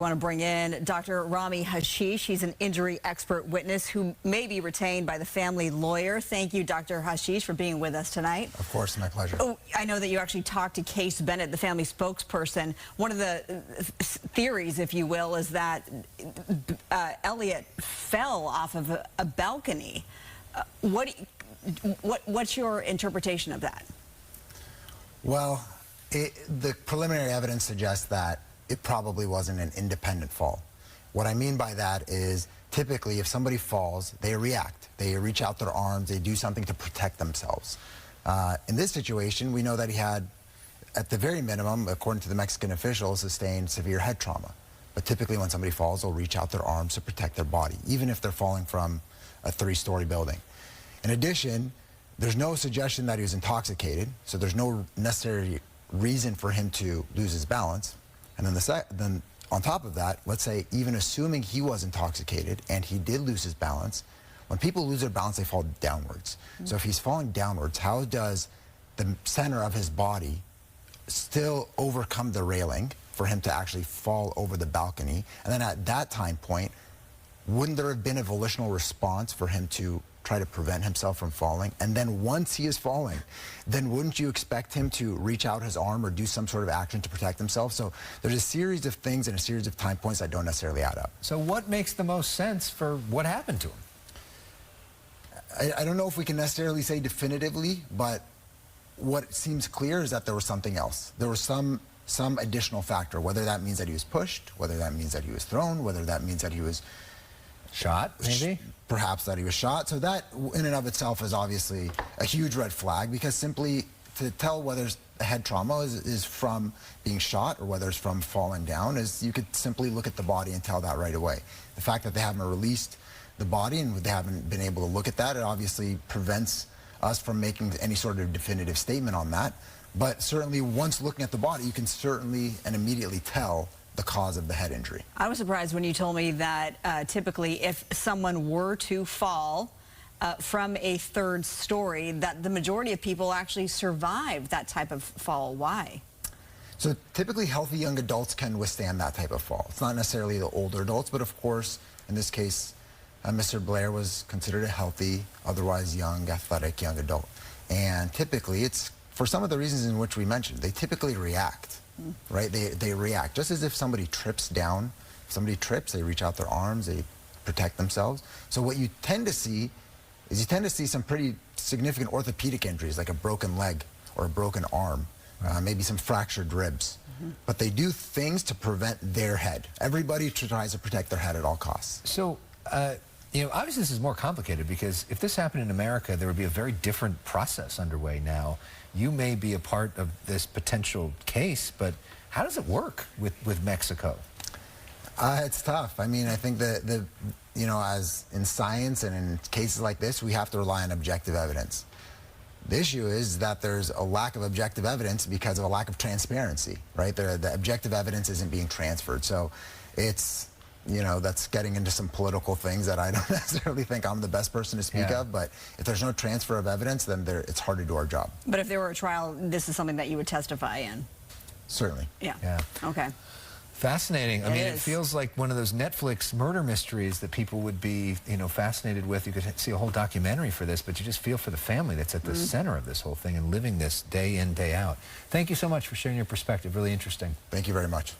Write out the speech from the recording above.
I want to bring in Dr. Rami Hashish. He's an injury expert witness who may be retained by the family lawyer. Thank you, Dr. Hashish, for being with us tonight. Of course, my pleasure. Oh, I know that you actually talked to Case Bennett, the family spokesperson. One of the theories, if you will, is that Elliot fell off of a balcony. What's your interpretation of that? Well, the preliminary evidence suggests that it probably wasn't an independent fall. What I mean by that is typically if somebody falls, they react. They reach out their arms, they do something to protect themselves. In this situation, we know that he had, at the very minimum, according to the Mexican officials, sustained severe head trauma. But typically when somebody falls, they'll reach out their arms to protect their body, even if they're falling from a 3-story building. In addition, there's no suggestion that he was intoxicated, so there's no necessary reason for him to lose his balance. And then on top of that, let's say even assuming he was intoxicated and he did lose his balance, when people lose their balance, they fall downwards. So if he's falling downwards, how does the center of his body still overcome the railing for him to actually fall over the balcony? And then at that time point, wouldn't there have been a volitional response for him to try to prevent himself from falling? And then once he is falling, then wouldn't you expect him to reach out his arm or do some sort of action to protect himself? So there's a series of things and a series of time points that don't necessarily add up. So what makes the most sense for what happened to him? I don't know if we can necessarily say definitively, but what seems clear is that there was something else. There was some additional factor, whether that means that he was pushed, whether that means that he was thrown, whether that means that he was shot, maybe? Perhaps that he was shot. So that in and of itself is obviously a huge red flag, because simply to tell whether a head trauma is from being shot or whether it's from falling down is you could simply look at the body and tell that right away. The fact that they haven't released the body and they haven't been able to look at that, it obviously prevents us from making any sort of definitive statement on that. But certainly once looking at the body, you can certainly and immediately tell the cause of the head injury. I was surprised when you told me that typically if someone were to fall from a 3rd story, that the majority of people actually survive that type of fall. Why? So typically healthy young adults can withstand that type of fall. It's not necessarily the older adults, but of course, in this case, Mr. Blair was considered a healthy, otherwise young, athletic young adult. And typically it's for some of the reasons in which we mentioned. They typically react. Right? They react. Just as if somebody trips down, if somebody trips, they reach out their arms, they protect themselves. So what you tend to see is some pretty significant orthopedic injuries, like a broken leg or a broken arm, maybe some fractured ribs. But they do things to prevent their head. Everybody tries to protect their head at all costs. So, you know, obviously this is more complicated because if this happened in America, there would be a very different process underway now. You may be a part of this potential case, but how does it work with Mexico? It's tough. I mean, I think that you know, as in science and in cases like this, we have to rely on objective evidence. The issue is that there's a lack of objective evidence because of a lack of transparency, right? The objective evidence isn't being transferred. So it's, you know, that's getting into some political things that I don't necessarily think I'm the best person to speak of, but if there's no transfer of evidence, then it's hard to do our job. But if there were a trial, this is something that you would testify in? Certainly. Yeah. Okay. Fascinating. I mean, It it feels like one of those Netflix murder mysteries that people would be, you know, fascinated with. You could see a whole documentary for this, but you just feel for the family that's at the center of this whole thing and living this day in, day out. Thank you so much for sharing your perspective. Really interesting. Thank you very much.